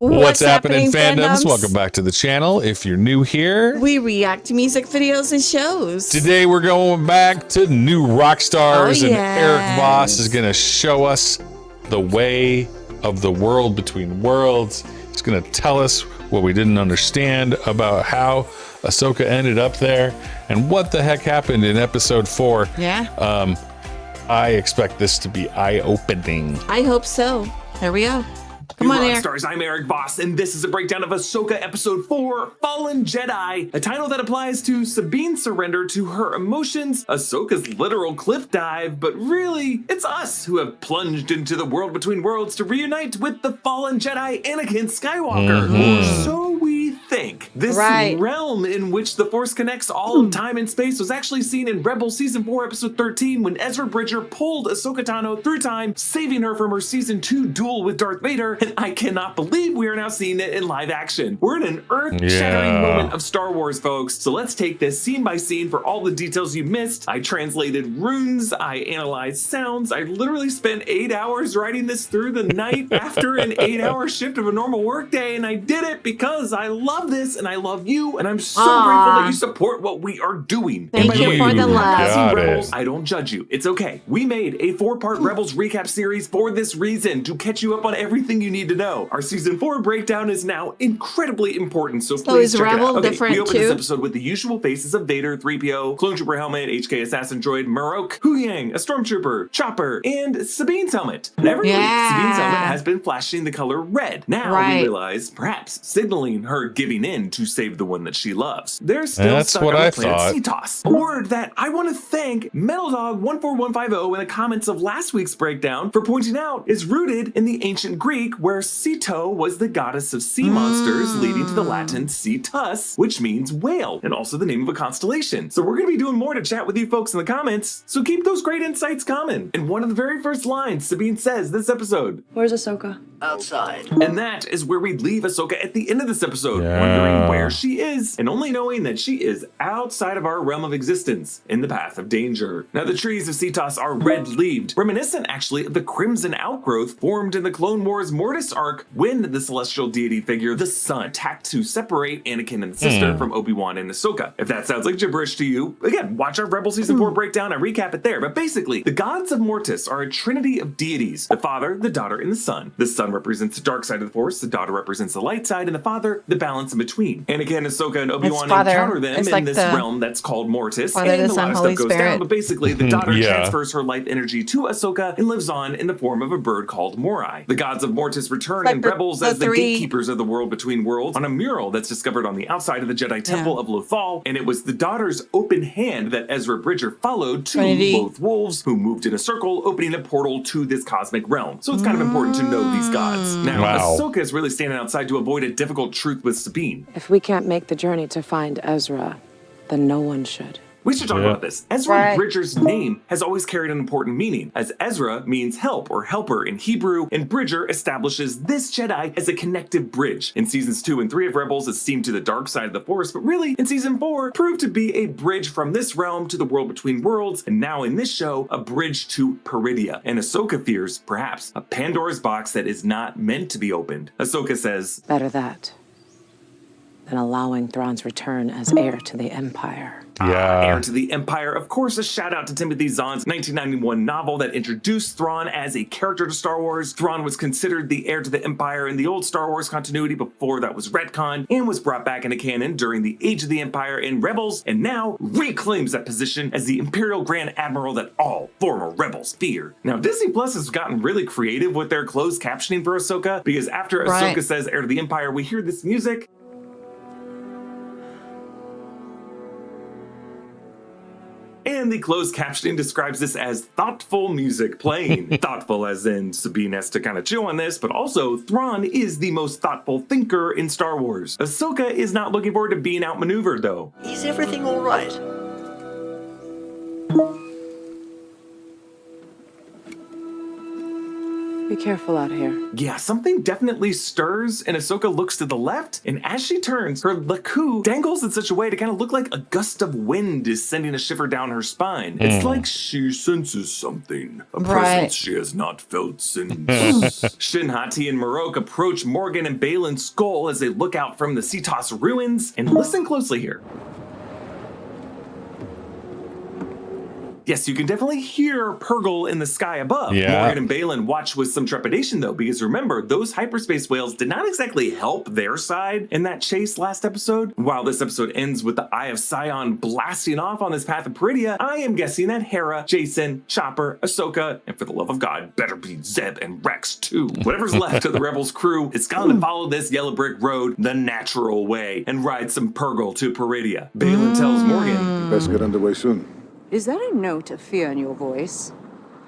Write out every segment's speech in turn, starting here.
What's happening, fandoms? Welcome back to the channel. If you're new here, we react to music videos and shows. Today we're going back to new Rockstars, and Eric Voss is going to show us the way of the world between worlds. He's going to tell us what we didn't understand about how Ahsoka ended up there and what the heck happened in episode 4. Yeah. I expect this to be eye-opening. I hope so. Here we go. Come on, Rockstars, I'm Eric Voss, and this is a breakdown of Ahsoka Episode 4, Fallen Jedi, a title that applies to Sabine's surrender to her emotions, Ahsoka's literal cliff dive, but really, it's us who have plunged into the world between worlds to reunite with the fallen Jedi Anakin Skywalker. Or so we think. This realm in which the Force connects all of time and space was actually seen in Rebels Season 4, Episode 13, when Ezra Bridger pulled Ahsoka Tano through time, saving her from her Season 2 duel with Darth Vader, and I cannot believe we are now seeing it in live action. We're in an earth-shattering moment of Star Wars, folks, so let's take this scene by scene for all the details you missed. I translated runes, I analyzed sounds, I literally spent 8 hours writing this through the night after an 8-hour shift of a normal workday, and I did it because I love this and I love you, and I'm so grateful that you support what we are doing. Thank you for the love. Rebels, I don't judge you. It's okay. We made a 4-part Rebels recap series for this reason, to catch you up on everything you need to know. Our Season 4 breakdown is now incredibly important, so please check it out. Okay, we open this episode with the usual faces of Vader, 3PO, Clone Trooper helmet, HK assassin droid, Marok, Huyang, a stormtrooper, Chopper, and Sabine's helmet. And every week, Sabine's helmet has been flashing the color red. Now we realize, perhaps signaling her giving in to save the one that she loves. They're still stuck on the planet Cetos. A word that I want to thank Metal Dog 14150 in the comments of last week's breakdown for pointing out is rooted in the ancient Greek, where Ceto was the goddess of sea monsters, leading to the Latin Cetus, which means whale, and also the name of a constellation. So we're going to be doing more to chat with you folks in the comments, so keep those great insights coming. And one of the very first lines Sabine says this episode: "Where's Ahsoka?" "Outside." And that is where we leave Ahsoka at the end of this episode, wondering where she is, and only knowing that she is outside of our realm of existence, in the path of danger. Now the trees of Cetos are red-leaved, reminiscent actually of the crimson outgrowth formed in the Clone Wars Mortis arc when the celestial deity figure, the Sun, attacked to separate Anakin and the sister from Obi-Wan and Ahsoka. If that sounds like gibberish to you, again, watch our Rebel Season 4 breakdown, I recap it there. But basically, the gods of Mortis are a trinity of deities: the Father, the Daughter, and the Son. The Son represents the dark side of the Force, the Daughter represents the light side, and the Father, the balance in between. Anakin, Ahsoka, and Obi-Wan encounter them in this realm that's called Mortis, and a lot of stuff goes down, but basically the Daughter transfers her life energy to Ahsoka and lives on in the form of a bird called Morai. The gods of Mortis return in Rebels as the gatekeepers of the world between worlds on a mural that's discovered on the outside of the Jedi Temple of Lothal, and it was the Daughter's open hand that Ezra Bridger followed to Loth Wolves, who moved in a circle, opening a portal to this cosmic realm. So it's kind of important to know these gods. Now, Ahsoka is really standing outside to avoid a difficult truth with Sabine. If we can't make the journey to find Ezra, then no one should. We should talk about this. Ezra Bridger's name has always carried an important meaning, as Ezra means help or helper in Hebrew, and Bridger establishes this Jedi as a connective bridge. In Seasons 2 and 3 of Rebels, it seemed to the dark side of the Force, but really, in Season 4, proved to be a bridge from this realm to the world between worlds, and now in this show, a bridge to Peridia. And Ahsoka fears, perhaps, a Pandora's box that is not meant to be opened. Ahsoka says, "Better that than allowing Thrawn's return as heir to the Empire." Heir to the Empire, of course, a shout out to Timothy Zahn's 1991 novel that introduced Thrawn as a character to Star Wars. Thrawn was considered the heir to the Empire in the old Star Wars continuity before that was retconned, and was brought back into canon during the Age of the Empire in Rebels, and now reclaims that position as the Imperial Grand Admiral that all former Rebels fear. Now, Disney Plus has gotten really creative with their closed captioning for Ahsoka, because after Ahsoka says heir to the Empire, we hear this music. And the closed captioning describes this as thoughtful music playing. Thoughtful as in Sabine has to kind of chew on this, but also Thrawn is the most thoughtful thinker in Star Wars. Ahsoka is not looking forward to being outmaneuvered, though. Is everything all right? Be careful out here. Yeah, something definitely stirs, and Ahsoka looks to the left, and as she turns, her laku dangles in such a way to kind of look like a gust of wind is sending a shiver down her spine. It's like she senses something, a presence she has not felt since. Shin Hati and Marok approach Morgan and Balin's skull as they look out from the Cetos ruins, and listen closely here. Yes, you can definitely hear Purgle in the sky above. Yeah. Morgan and Balin watch with some trepidation, though, because remember, those hyperspace whales did not exactly help their side in that chase last episode. While this episode ends with the Eye of Sion blasting off on this path of Peridia, I am guessing that Hera, Jason, Chopper, Ahsoka, and for the love of God, better be Zeb and Rex too. Whatever's left of the Rebels crew is going to follow this yellow brick road the natural way and ride some Purgle to Peridia. Balin tells Morgan, Best get underway soon. Is that a note of fear in your voice?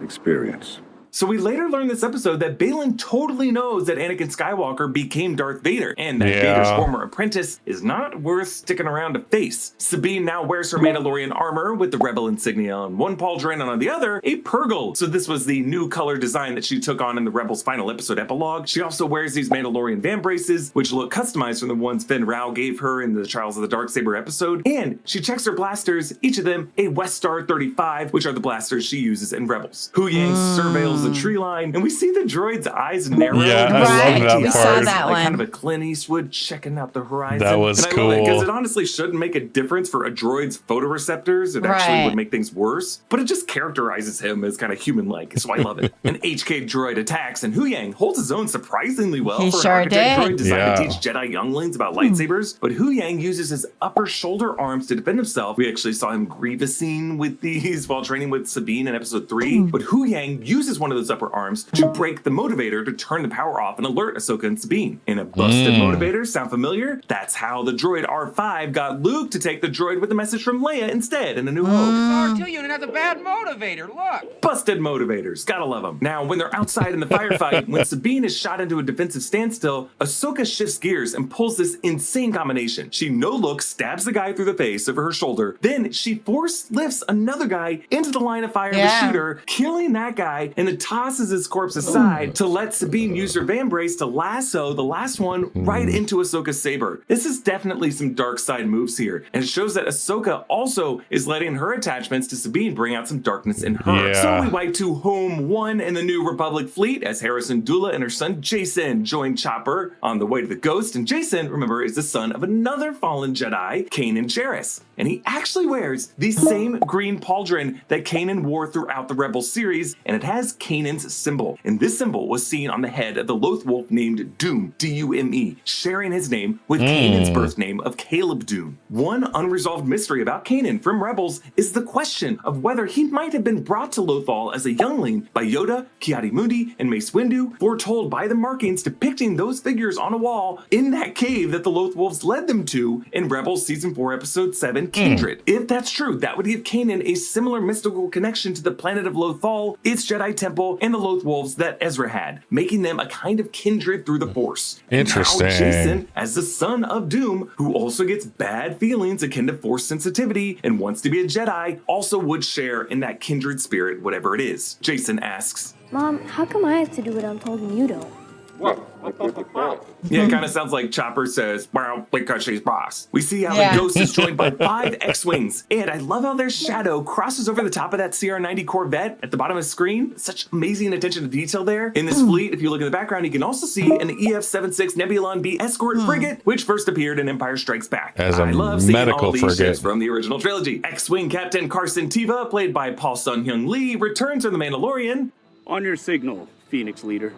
Experience. So we later learn this episode that Balin totally knows that Anakin Skywalker became Darth Vader, and that Vader's former apprentice is not worth sticking around to face. Sabine now wears her Mandalorian armor with the Rebel insignia on one pauldron and on the other, a Purgle. So this was the new color design that she took on in the Rebels final episode epilogue. She also wears these Mandalorian van braces, which look customized from the ones Fenn Rau gave her in the Trials of the Darksaber episode. And she checks her blasters, each of them a West Star 35, which are the blasters she uses in Rebels. Hu Yang surveils the tree line, and we see the droid's eyes narrow. Yeah, I love that We part. saw that one. Kind of a Clint Eastwood checking out the horizon. That was cool. Because it honestly shouldn't make a difference for a droid's photoreceptors. It actually would make things worse, but it just characterizes him as kind of human-like, so I love it. An HK droid attacks, and Hu Yang holds his own surprisingly well He for sure an architect did. droid designed to teach Jedi younglings about lightsabers. But Hu Yang uses his upper shoulder arms to defend himself. We actually saw him grievousing with these while training with Sabine in episode 3. But Hu Yang uses one of those upper arms to break the motivator to turn the power off and alert Ahsoka and Sabine. And a busted motivator, sound familiar? That's how the droid R5 got Luke to take the droid with a message from Leia instead in A New Hope. R2 unit has a bad motivator, look! Busted motivators, gotta love them. Now, when they're outside in the firefight, when Sabine is shot into a defensive standstill, Ahsoka shifts gears and pulls this insane combination. She no-look stabs the guy through the face over her shoulder, then she force lifts another guy into the line of fire of the shooter, killing that guy, and then tosses his corpse aside to let Sabine use her van brace to lasso the last one right into Ahsoka's saber. This is definitely some dark side moves here, and it shows that Ahsoka also is letting her attachments to Sabine bring out some darkness in her. So we wipe to Home 1 in the New Republic fleet as Harrison Dula and her son Jason join Chopper on the way to the Ghost, and Jason, remember, is the son of another fallen Jedi, Kanan Jarrus. And he actually wears the same green pauldron that Kanan wore throughout the Rebels series, and it has Kanan's symbol. And this symbol was seen on the head of the Loth Wolf named Doom, D-U-M-E, sharing his name with Kanan's birth name of Caleb Doom. One unresolved mystery about Kanan from Rebels is the question of whether he might have been brought to Lothal as a youngling by Yoda, Ki-Adi-Mundi, and Mace Windu, foretold by the markings depicting those figures on a wall in that cave that the Loth Wolves led them to in Rebels Season 4, Episode 7, Kindred. If that's true, that would give Kanan a similar mystical connection to the planet of Lothal, its Jedi Temple, and the Loth Wolves that Ezra had, making them a kind of kindred through the Force. Interesting. Now Jason, as the son of Doom, who also gets bad feelings akin to Force sensitivity and wants to be a Jedi, also would share in that kindred spirit, whatever it is. Jason asks, Mom, how come I have to do what I'm told and you don't? Yeah, it kind of sounds like Chopper says, well, because she's boss. We see how the Ghost is joined by 5 X-Wings. And I love how their shadow crosses over the top of that CR-90 Corvette at the bottom of the screen. Such amazing attention to detail there. In this fleet, if you look in the background, you can also see an EF-76 Nebulon B escort frigate, which first appeared in Empire Strikes Back. As a I love seeing medical all these frigate. ships from the original trilogy. X-Wing Captain Carson Teva, played by Paul Sun-Hyung Lee, returns from The Mandalorian. On your signal, Phoenix Leader.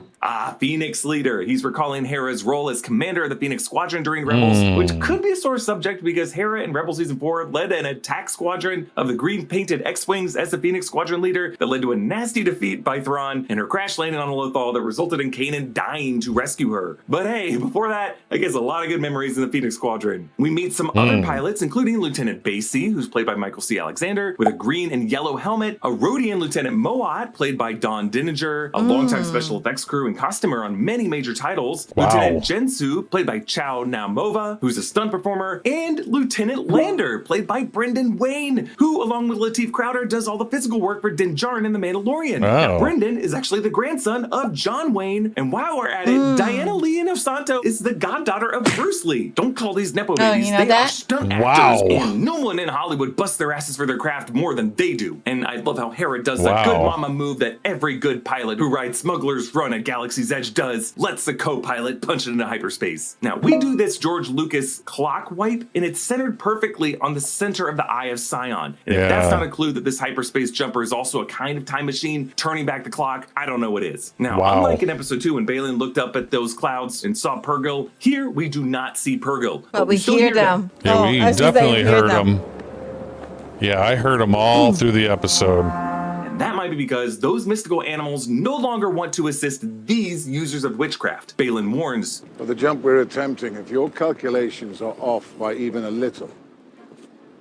Phoenix Leader. He's recalling Hera's role as commander of the Phoenix Squadron during Rebels, which could be a sore subject because Hera in Rebels Season 4 led an attack squadron of the green-painted X-Wings as the Phoenix Squadron leader that led to a nasty defeat by Thrawn and her crash landing on Lothal that resulted in Kanan dying to rescue her. But hey, before that, I guess a lot of good memories in the Phoenix Squadron. We meet some other pilots, including Lieutenant Basie, who's played by Michael C. Alexander, with a green and yellow helmet, a Rhodian Lieutenant Moat, played by Dawn Dininger, a longtime longtime special effects crew and costumer on many major titles. Wow. Lieutenant Jensu, played by Chow Naomova, who's a stunt performer, and Lieutenant Lander, played by Brendan Wayne, who, along with Lateef Crowder, does all the physical work for Din Djarin in The Mandalorian. Now, Brendan is actually the grandson of John Wayne, and while we're at it, Diana Lee Inosanto is the goddaughter of Bruce Lee. Don't call these nepo babies. you know they that? are stunt actors, and no one in Hollywood busts their asses for their craft more than they do. And I love how Hera does the good mama move that every good pilot who rides Smuggler's Run at Galaxy's Edge does, lets the co-pilot punch it into hyperspace. Now, we do this George Lucas clock wipe, and it's centered perfectly on the center of the Eye of Sion. And if that's not a clue that this hyperspace jumper is also a kind of time machine turning back the clock, I don't know what is. Now, unlike in episode 2 when Balin looked up at those clouds and saw Purrgil, here we do not see Purrgil. But we still hear them. Yeah, we definitely heard them. Yeah, I heard them all through the episode. And that might be because those mystical animals no longer want to assist these users of witchcraft. Balin warns, For the jump we're attempting, if your calculations are off by even a little,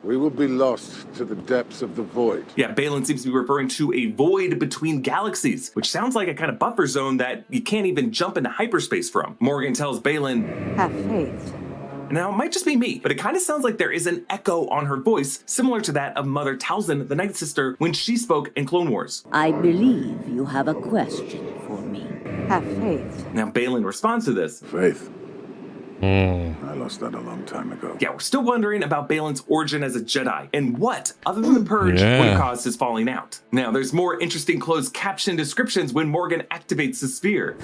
we will be lost to the depths of the void. Yeah, Balin seems to be referring to a void between galaxies, which sounds like a kind of buffer zone that you can't even jump into hyperspace from. Morgan tells Balin, Have faith. now, it might just be me, but it kind of sounds like there is an echo on her voice, similar to that of Mother Talzin, the Night Sister, when she spoke in Clone Wars. I believe you have a question for me. Have faith. Now, Balin responds to this. Faith. I lost that a long time ago. Yeah, we're still wondering about Balin's origin as a Jedi, and what, other than the Purge, would have caused his falling out. Now, there's more interesting closed caption descriptions when Morgan activates the sphere.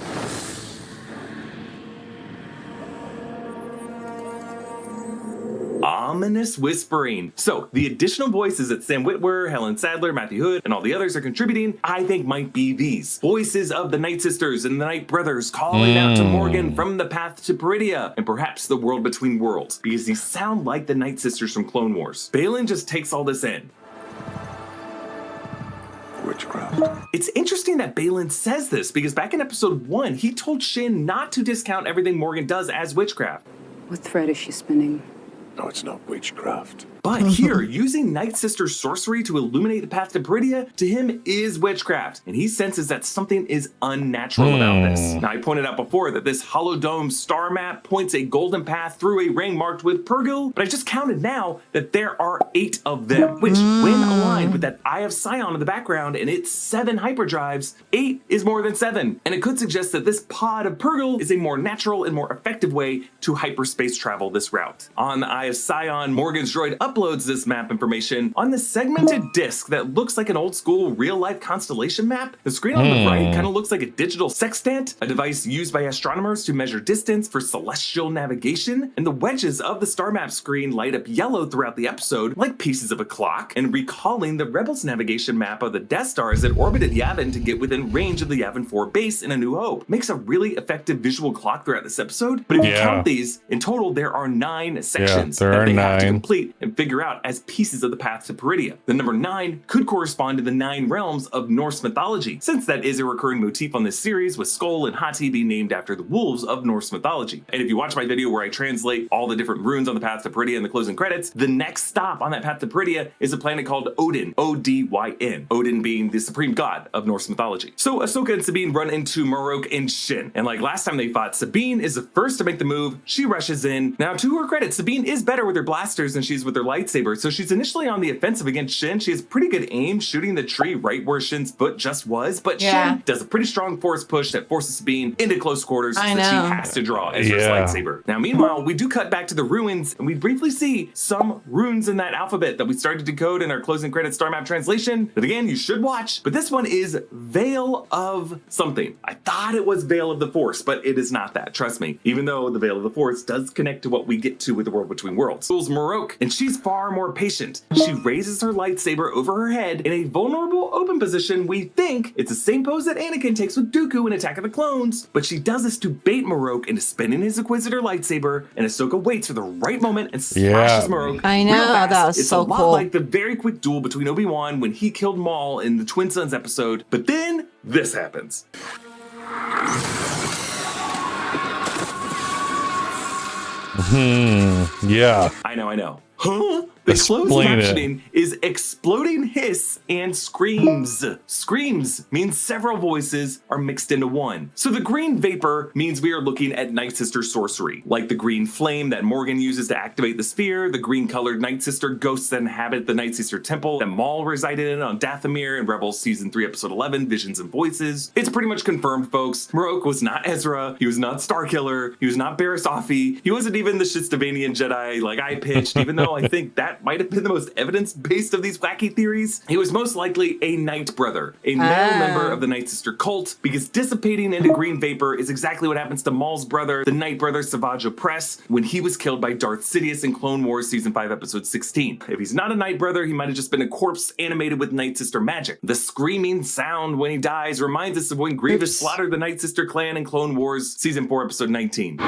Ominous whispering. So, the additional voices that Sam Witwer, Helen Sadler, Matthew Hood, and all the others are contributing, I think might be these. Voices of the Night Sisters and the Night Brothers calling out to Morgan from the path to Peridia, and perhaps the world between worlds, because these sound like the Night Sisters from Clone Wars. Balin just takes all this in. Witchcraft. It's interesting that Balin says this, because back in episode 1, he told Shin not to discount everything Morgan does as witchcraft. What thread is she spinning? No, it's not witchcraft. But here, using Night Sister sorcery to illuminate the path to Peridia, to him is witchcraft, and he senses that something is unnatural about this. Now, I pointed out before that this holodome star map points a golden path through a ring marked with Purrgil, but I just counted now that there are 8 of them, which, when aligned with that Eye of Sion in the background and its 7 hyperdrives, 8 is more than 7, and it could suggest that this pod of Purrgil is a more natural and more effective way to hyperspace travel this route. On the Eye of Sion, Morgan's droid uploads this map information on the segmented disc that looks like an old school real life constellation map. The screen on the right kind of looks like a digital sextant, a device used by astronomers to measure distance for celestial navigation, and the wedges of the star map screen light up yellow throughout the episode like pieces of a clock, and recalling the Rebels navigation map of the Death Stars that orbited Yavin to get within range of the Yavin 4 base in A New Hope. Makes a really effective visual clock throughout this episode, but if you count these, in total there are 9 sections that they have to complete and figure out as pieces of the path to Peridia. The number 9 could correspond to the 9 realms of Norse mythology, since that is a recurring motif on this series, with Skoll and Hati being named after the wolves of Norse mythology. And if you watch my video where I translate all the different runes on the path to Peridia in the closing credits, the next stop on that path to Peridia is a planet called Odin, O-D-Y-N, Odin being the supreme god of Norse mythology. So Ahsoka and Sabine run into Marok and Shin, and like last time they fought, Sabine is the first to make the move. She rushes in. Now, to her credit, Sabine is better with her blasters than she's with her lightsaber, so she's initially on the offensive against Shin. She has pretty good aim, shooting the tree right where Shin's foot just was, but Shin does a pretty strong force push that forces Sabine into close quarters that she has to draw as her lightsaber. Now, meanwhile, we do cut back to the ruins, and we briefly see some runes in that alphabet that we started to decode in our closing credits star map translation that, again, you should watch, but this one is Veil of something. I thought it was Veil of the Force, but it is not that, trust me, even though the Veil of the Force does connect to what we get to with the world between worlds. Rules Marok, and she's far more patient. She raises her lightsaber over her head in a vulnerable open position. We think it's the same pose that Anakin takes with Dooku in Attack of the Clones, but she does this to bait Marok into spinning his Inquisitor lightsaber, and Ahsoka waits for the right moment and slashes Marok. I know, that was it's so a lot cool. like the very quick duel between Obi-Wan when he killed Maul in the Twin Sons episode, but then this happens. Yeah. I know. Huh? The closed Explain it. captioning is exploding hiss and screams. Screams means several voices are mixed into one. So the green vapor means we are looking at Night Sister sorcery, like the green flame that Morgan uses to activate the sphere, the green colored Night Sister ghosts that inhabit the Night Sister temple that Maul resided in on Dathomir in Rebels Season 3, Episode 11, Visions and Voices. It's pretty much confirmed, folks. Marok was not Ezra, he was not Starkiller, he was not Barriss Offee, he wasn't even the Shistavanian Jedi like I pitched, even though I think that might have been the most evidence-based of these wacky theories. He was most likely a Night Brother, a male member of the Night Sister cult, because dissipating into green vapor is exactly what happens to Maul's brother, the Night Brother Savage Opress, when he was killed by Darth Sidious in Clone Wars Season 5, Episode 16. If he's not a Night Brother, he might have just been a corpse animated with Night Sister magic. The screaming sound when he dies reminds us of when Grievous slaughtered the Night Sister clan in Clone Wars Season 4, Episode 19.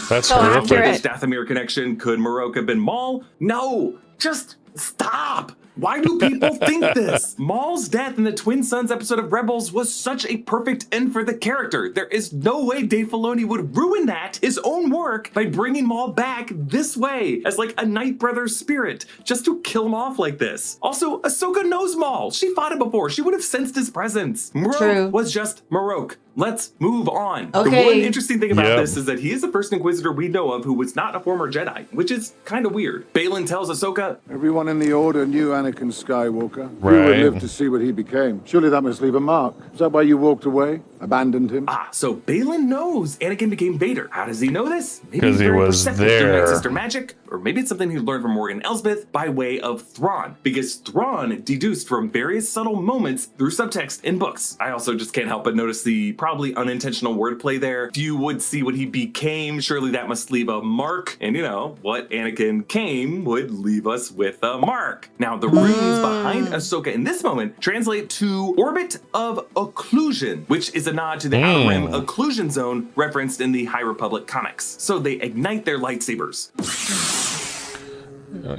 That's So horrific. this Dathomir connection, could Marok have been Maul? No, just stop. Why do people think this? Maul's death in the Twin Sons episode of Rebels was such a perfect end for the character. There is no way Dave Filoni would ruin that, his own work, by bringing Maul back this way, as like a Night Brother spirit, just to kill him off like this. Also, Ahsoka knows Maul. She fought him before. She would have sensed his presence. Marok was just Marok. Let's move on. Okay. The one interesting thing about this is that he is the first Inquisitor we know of who was not a former Jedi, which is kind of weird. Balin tells Ahsoka, Everyone in the Order knew Anakin Skywalker. Who Right. would live to see what he became? Surely that must leave a mark. Is that why you walked away? Abandoned him? so Balin knows Anakin became Vader. How does he know this? Maybe 'Cause he's he very was perceptive through there. Night Sister magic, or maybe it's something he learned from Morgan Elsbeth by way of Thrawn, because Thrawn deduced from various subtle moments through subtext in books. I also just can't help but notice the probably unintentional wordplay there. If you would see what he became, surely that must leave a mark. And you know, what Anakin came would leave us with a mark. Now, the runes behind Ahsoka in this moment translate to Orbit of Occlusion, which is a nod to the Outer Rim Occlusion Zone referenced in the High Republic comics. So they ignite their lightsabers.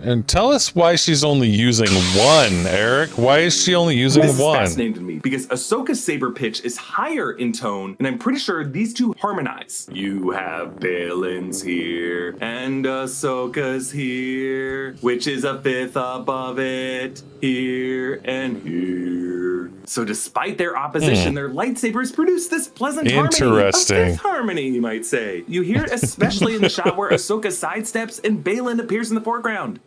And tell us why she's only using one, Eric. Why is she only using This is one? fascinating to me because Ahsoka's saber pitch is higher in tone, and I'm pretty sure these two harmonize. You have Balin's here, and Ahsoka's here, which is a fifth above it, here and here. So despite their opposition, their lightsabers produce this pleasant harmony. Interesting. A fifth harmony, you might say. You hear it especially in the shot where Ahsoka sidesteps and Balin appears in the foreground.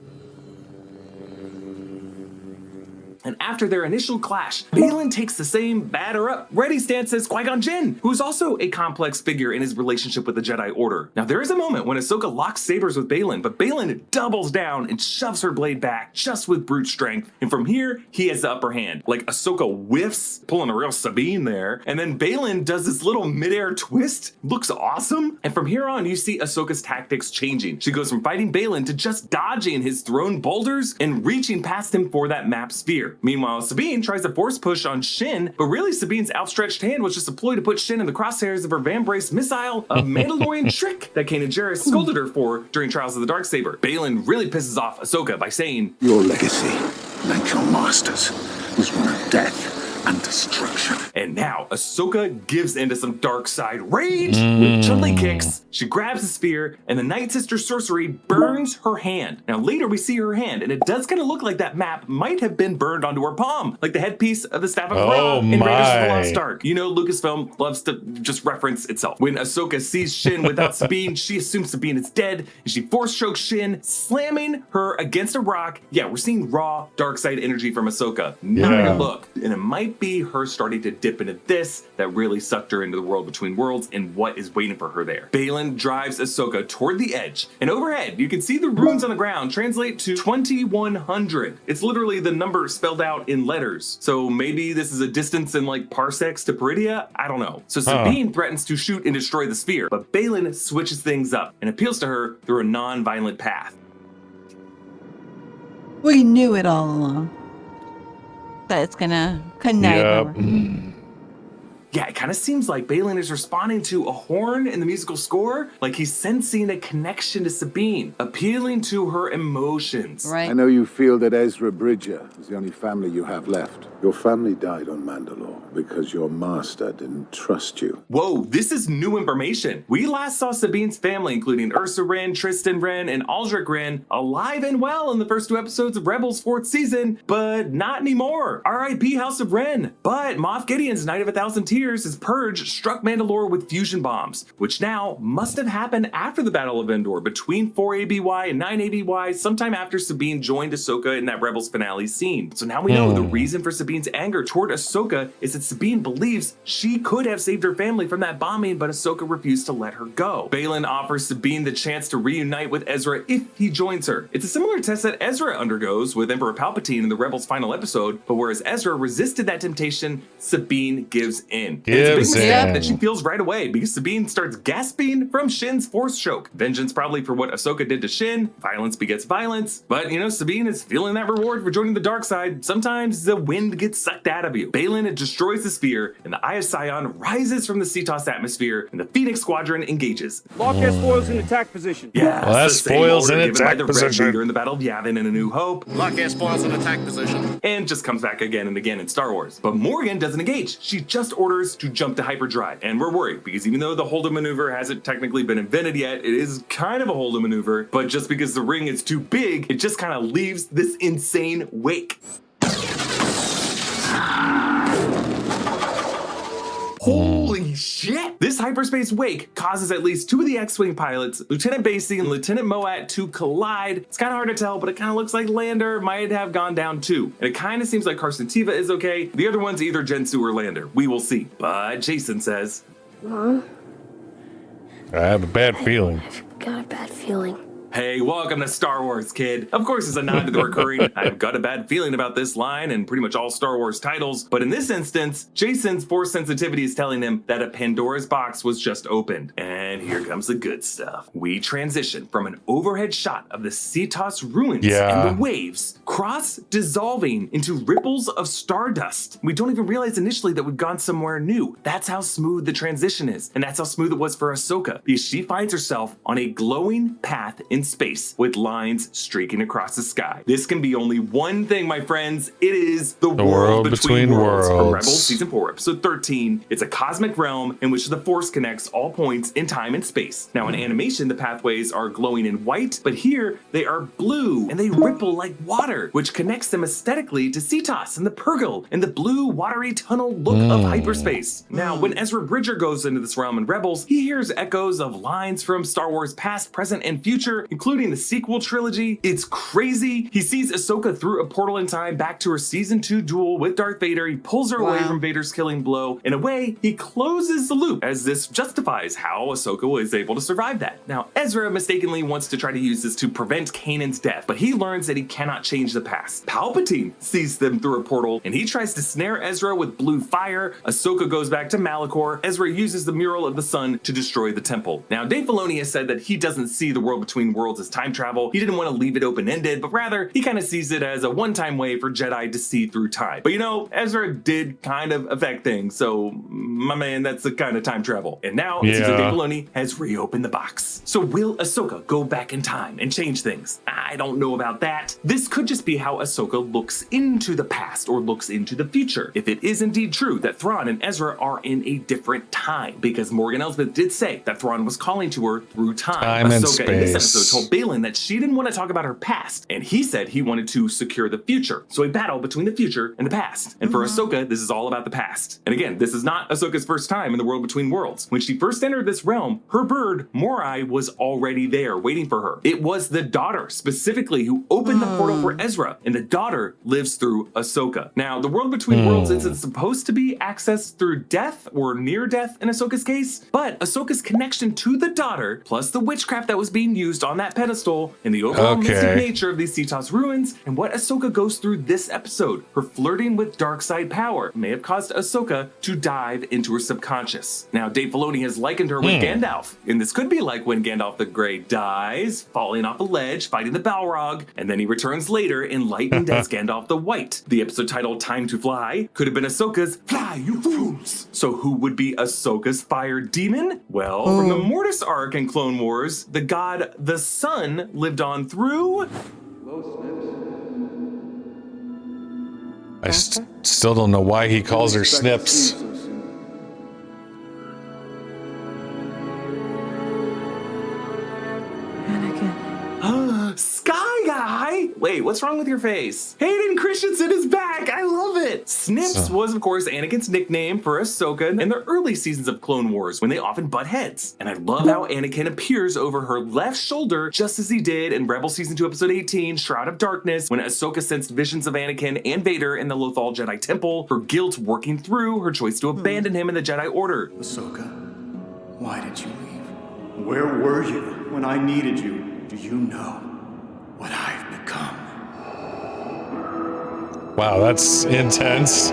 And after their initial clash, Balin takes the same batter up, ready stance as Qui-Gon Jinn, who's also a complex figure in his relationship with the Jedi Order. Now there is a moment when Ahsoka locks sabers with Balin, but Balin doubles down and shoves her blade back just with brute strength. And from here, he has the upper hand. Like Ahsoka whiffs, pulling a real Sabine there, and then Balin does this little midair twist, looks awesome. And from here on, you see Ahsoka's tactics changing. She goes from fighting Balin to just dodging his thrown boulders and reaching past him for that map sphere. Meanwhile, Sabine tries to force push on Shin, but really Sabine's outstretched hand was just a ploy to put Shin in the crosshairs of her Van Brace missile, a Mandalorian trick that Kanan Jarrus scolded her for during Trials of the Darksaber. Balin really pisses off Ahsoka by saying, Your legacy, like your master's, was one of death and destruction. And now Ahsoka gives into some dark side rage with chilly kicks. She grabs the spear, and the Night Sister sorcery burns her hand. Now later we see her hand, and it does kind of look like that map might have been burned onto her palm, like the headpiece of the Staff of Ra in Raiders of the Lost Ark. You know, Lucasfilm loves to just reference itself. When Ahsoka sees Shin without Sabine, she assumes Sabine is dead, and she force chokes Shin, slamming her against a rock. Yeah, we're seeing raw dark side energy from Ahsoka. Not a good look. And it might be her starting to dip into this that really sucked her into the world between worlds and what is waiting for her there. Balin drives Ahsoka toward the edge, and overhead you can see the runes on the ground translate to 2100. It's literally the number spelled out in letters. So maybe this is a distance in like parsecs to Peridia? I don't know. So Sabine threatens to shoot and destroy the sphere, but Balin switches things up and appeals to her through a non-violent path. We knew it all along. That it's gonna connect. Yeah, it kind of seems like Balin is responding to a horn in the musical score, like he's sensing a connection to Sabine, appealing to her emotions. I know you feel that Ezra Bridger is the only family you have left. Your family died on Mandalore because your master didn't trust you. Whoa, this is new information. We last saw Sabine's family, including Ursa Wren, Tristan Wren, and Aldrich Wren, alive and well in the first 2 episodes of Rebels' 4th season, but not anymore. R.I.P. House of Wren. But Moff Gideon's Night of 1,000 Tears, his purge, struck Mandalore with fusion bombs, which now must have happened after the Battle of Endor, between 4 ABY and 9 ABY, sometime after Sabine joined Ahsoka in that Rebels finale scene. So now we know the reason for Sabine's anger toward Ahsoka is that Sabine believes she could have saved her family from that bombing, but Ahsoka refused to let her go. Balin offers Sabine the chance to reunite with Ezra if he joins her. It's a similar test that Ezra undergoes with Emperor Palpatine in the Rebels final episode, but whereas Ezra resisted that temptation, Sabine gives in. And it's a big mistake that she feels right away, because Sabine starts gasping from Shin's force choke. Vengeance probably for what Ahsoka did to Shin. Violence begets violence. But, you know, Sabine is feeling that reward for joining the dark side. Sometimes the wind gets sucked out of you. Balin destroys the sphere, and the Eye of Sion rises from the Cetos atmosphere, and the Phoenix Squadron engages. Lock spoils in attack position. Yeah, well, that's spoils in attack position. In the Battle of Yavin in A New Hope. Lock spoils in attack position. And just comes back again and again in Star Wars. But Morgan doesn't engage. She just orders to jump to hyperdrive. And we're worried, because even though the Holdo maneuver hasn't technically been invented yet, it is kind of a Holdo maneuver. But just because the ring is too big, it just kind of leaves this insane wake. Holy shit! This hyperspace wake causes at least 2 of the X-Wing pilots, Lieutenant Basie and Lieutenant Moat, to collide. It's kind of hard to tell, but it kind of looks like Lander might have gone down too. And it kind of seems like Carson Teva is okay. The other one's either Jensu or Lander. We will see. But Jason says, Mom? I have a bad feeling. I've got a bad feeling. Hey, welcome to Star Wars, kid. Of course, it's a nod to the recurring I've got a bad feeling about this line and pretty much all Star Wars titles, but in this instance, Jason's force sensitivity is telling him that a Pandora's box was just opened. And here comes the good stuff. We transition from an overhead shot of the Cetos ruins and the waves, cross-dissolving into ripples of stardust. We don't even realize initially that we've gone somewhere new. That's how smooth the transition is, and that's how smooth it was for Ahsoka, because she finds herself on a glowing path in space with lines streaking across the sky. This can be only one thing, my friends. It is the world between worlds. From Rebels Season 4, Episode 13. It's a cosmic realm in which the Force connects all points in time and space. Now, in animation, the pathways are glowing in white, but here they are blue and they ripple like water, which connects them aesthetically to Cetos and the Purgle and the blue, watery tunnel look of hyperspace. Now, when Ezra Bridger goes into this realm in Rebels, he hears echoes of lines from Star Wars past, present, and future, including the sequel trilogy. It's crazy. He sees Ahsoka through a portal in time back to her season 2 duel with Darth Vader. He pulls her away from Vader's killing blow. In a way, he closes the loop, as this justifies how Ahsoka was able to survive that. Now, Ezra mistakenly wants to try to use this to prevent Kanan's death, but he learns that he cannot change the past. Palpatine sees them through a portal, and he tries to snare Ezra with blue fire. Ahsoka goes back to Malachor. Ezra uses the mural of the sun to destroy the temple. Now, Dave Filoni has said that he doesn't see the world between worlds as time travel. He didn't want to leave it open-ended, but rather he kind of sees it as a one-time way for Jedi to see through time. But you know, Ezra did kind of affect things, so my man, that's the kind of time travel. And now it seems like Dave Filoni has reopened the box. So will Ahsoka go back in time and change things? I don't know about that. This could just be how Ahsoka looks into the past or looks into the future. If it is indeed true that Thrawn and Ezra are in a different time, because Morgan Elsbeth did say that Thrawn was calling to her through time. Ahsoka in this episode told Balin that she didn't want to talk about her past, and he said he wanted to secure the future. So a battle between the future and the past. And for Ahsoka, this is all about the past. And again, this is not Ahsoka's first time in the world between worlds. When she first entered this realm, her bird, Morai, was already there waiting for her. It was the daughter, specifically, who opened the portal for Ezra, and the daughter lives through Ahsoka. Now, the world between worlds isn't supposed to be accessed through death or near death in Ahsoka's case, but Ahsoka's connection to the daughter, plus the witchcraft that was being used on on that pedestal and the overall mystic nature of these Cetos ruins and what Ahsoka goes through this episode. Her flirting with dark side power may have caused Ahsoka to dive into her subconscious. Now, Dave Filoni has likened her with Gandalf, and this could be like when Gandalf the Grey dies, falling off a ledge, fighting the Balrog, and then he returns later enlightened as Gandalf the White. The episode titled Time to Fly could have been Ahsoka's Fly, you fools! So who would be Ahsoka's fire demon? Well, from the Mortis arc in Clone Wars, the god the Sun lived on through... I still don't know why he calls her Snips. Sky Guy? Wait, what's wrong with your face? Hayden Christensen is back! I love it! Snips was, of course, Anakin's nickname for Ahsoka in the early seasons of Clone Wars when they often butt heads. And I love how Anakin appears over her left shoulder just as he did in Rebel Season 2 Episode 18, Shroud of Darkness, when Ahsoka sensed visions of Anakin and Vader in the Lothal Jedi Temple, her guilt working through her choice to abandon him in the Jedi Order. Ahsoka, why did you leave? Where were you when I needed you? Do you know what I've become? Wow, that's intense.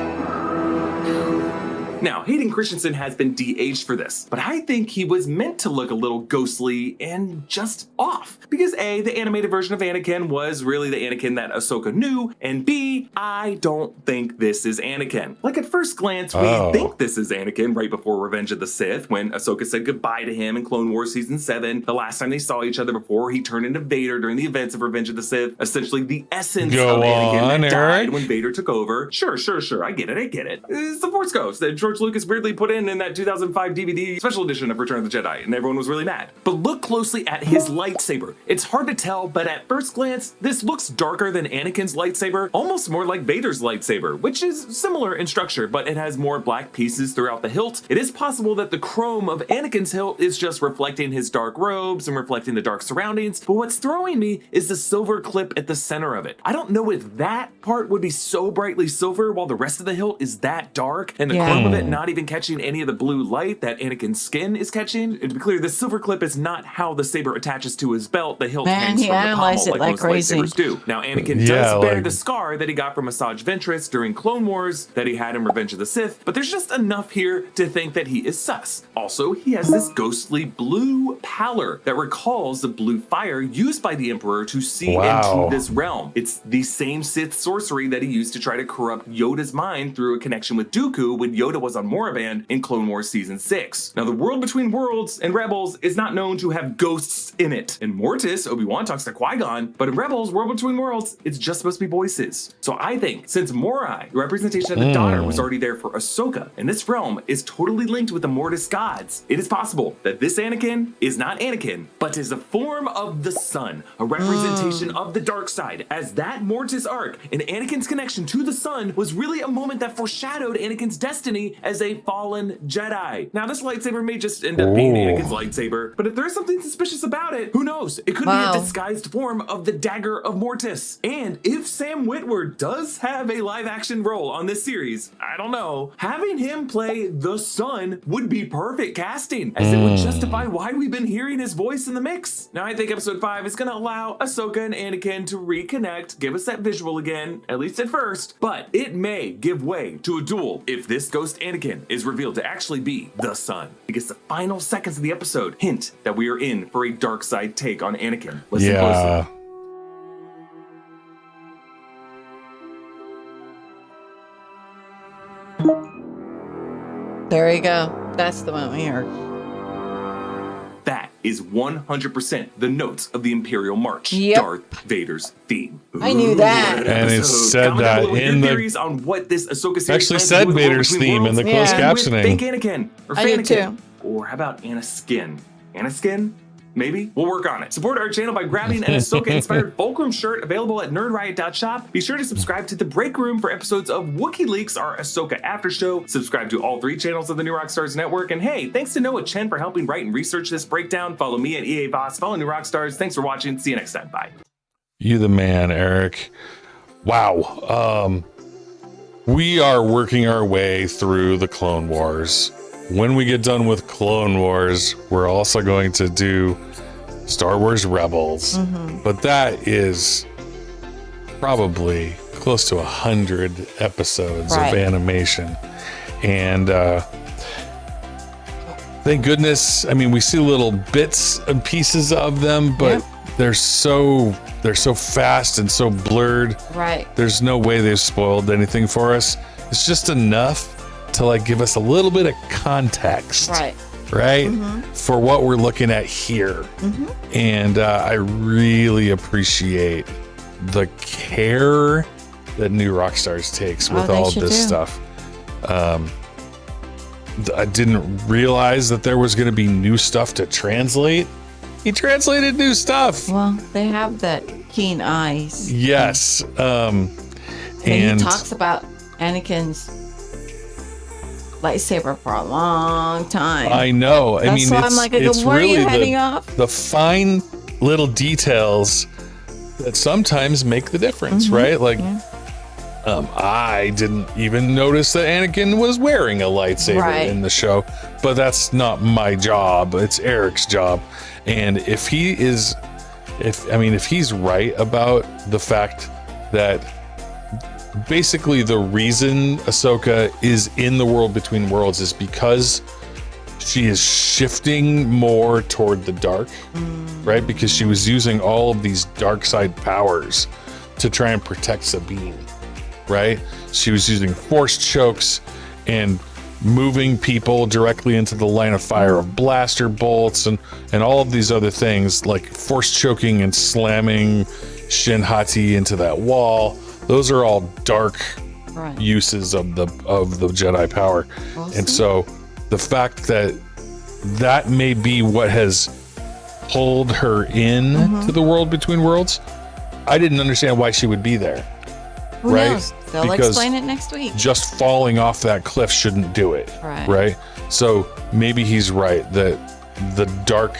Now, Hayden Christensen has been de-aged for this, but I think he was meant to look a little ghostly and just off. Because A, the animated version of Anakin was really the Anakin that Ahsoka knew, and B, I don't think this is Anakin. Like at first glance, we think this is Anakin right before Revenge of the Sith, when Ahsoka said goodbye to him in Clone Wars Season 7, the last time they saw each other before he turned into Vader during the events of Revenge of the Sith, essentially the essence of Anakin that died when Vader took over. Sure, I get it. It's the Force Ghost that George Lucas weirdly put in that 2005 DVD special edition of Return of the Jedi, and everyone was really mad. But look closely at his lightsaber. It's hard to tell, but at first glance, this looks darker than Anakin's lightsaber, almost more like Vader's lightsaber, which is similar in structure, but it has more black pieces throughout the hilt. It is possible that the chrome of Anakin's hilt is just reflecting his dark robes and reflecting the dark surroundings, but what's throwing me is the silver clip at the center of it. I don't know if that part would be so brightly silver while the rest of the hilt is that dark, and the chrome of it not even catching any of the blue light that Anakin's skin is catching. And to be clear, the silver clip is not how the saber attaches to his belt. The hilt hangs from the pommel like most lightsabers do. Now, Anakin does bear the scar that he got from Asajj Ventress during Clone Wars that he had in Revenge of the Sith, but there's just enough here to think that he is sus. Also, he has this ghostly blue pallor that recalls the blue fire used by the Emperor to see into this realm. It's the same Sith sorcery that he used to try to corrupt Yoda's mind through a connection with Dooku when Yoda was on Moraband in Clone Wars Season 6. Now, the world between Worlds and Rebels is not known to have ghosts in it. In Mortis, Obi-Wan talks to Qui-Gon, but in Rebels, World Between Worlds, it's just supposed to be voices. So I think, since Morai, the representation of the daughter, was already there for Ahsoka, and this realm is totally linked with the Mortis gods, it is possible that this Anakin is not Anakin, but is a form of the sun, a representation of the dark side, as that Mortis arc and Anakin's connection to the sun was really a moment that foreshadowed Anakin's destiny as a fallen Jedi. Now, this lightsaber may just end up being Anakin's lightsaber, but if there's something suspicious about it, who knows? It could be a disguised form of the Dagger of Mortis. And if Sam Witwer does have a live-action role on this series, I don't know, having him play the Sun would be perfect casting, as it would justify why we've been hearing his voice in the mix. Now, I think Episode 5 is going to allow Ahsoka and Anakin to reconnect, give us that visual again, at least at first, but it may give way to a duel if this ghost Anakin is revealed to actually be the Sun. Because the final seconds of the episode hint that we are in for a dark side take on Anakin. Listen closely. There you go. That's the one we heard. That is 100% the notes of the Imperial March, Darth Vader's theme. I knew that. And it said that in the theories on what this Ahsoka series actually said Vader's theme in the closed captioning. Fake Anakin or I did Fanakin. too. Or how about Anaskin? Anaskin? Maybe? We'll work on it. Support our channel by grabbing an Ahsoka-inspired Fulcrum shirt available at nerdriot.shop. Be sure to subscribe to The Break Room for episodes of Wookiee Leaks, our Ahsoka after show. Subscribe to all 3 channels of the New Rockstars Network. And hey, thanks to Noah Chen for helping write and research this breakdown. Follow me at EA Voss. Follow New Rockstars. Thanks for watching. See you next time. Bye. You the man, Eric. Wow. We are working our way through the Clone Wars. When we get done with Clone Wars, we're also going to do Star Wars Rebels. But that is probably close to 100 episodes of animation. And thank goodness, I mean, we see little bits and pieces of them, but they're so fast and so blurred. Right. There's no way they've spoiled anything for us. It's just enough to like give us a little bit of context. Right? For what we're looking at here. And I really appreciate the care that New Rockstars takes with all of this stuff. I didn't realize that there was going to be new stuff to translate. He translated new stuff. Well, they have that keen eyes. Yes. And he talks about Anakin's lightsaber for a long time. I know. I That's mean, why it's, I'm like, it's where really are you heading off? the fine little details that sometimes make the difference, right? Like, I didn't even notice that Anakin was wearing a lightsaber in the show, but that's not my job. It's Eric's job. And if he's right about the fact that basically the reason Ahsoka is in the world between worlds is because she is shifting more toward the dark, right? Because she was using all of these dark side powers to try and protect Sabine, right? She was using force chokes and moving people directly into the line of fire of blaster bolts and all of these other things, like force choking and slamming Shin Hati into that wall. Those are all dark uses of the Jedi power. And so the fact that that may be what has pulled her in to the world between worlds, I didn't understand why she would be there. Who knows? They'll explain it next week. Just falling off that cliff shouldn't do it. Right? So maybe he's right that the dark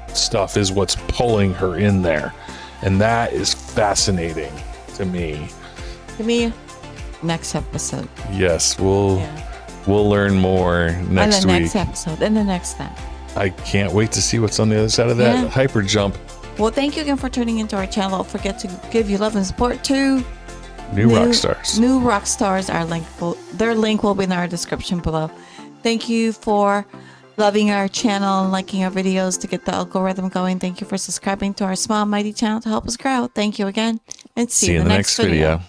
stuff is what's pulling her in there. And that is fascinating to me. Next episode. Yes, we'll learn more next week. Next episode, and the next time. I can't wait to see what's on the other side of that hyper jump. Well, thank you again for tuning into our channel. Don't forget to give your love and support to New Rockstars. New Rockstars. Their link will be in our description below. Thank you for loving our channel and liking our videos to get the algorithm going. Thank you for subscribing to our small mighty channel to help us grow. Thank you again, and see you in the next video.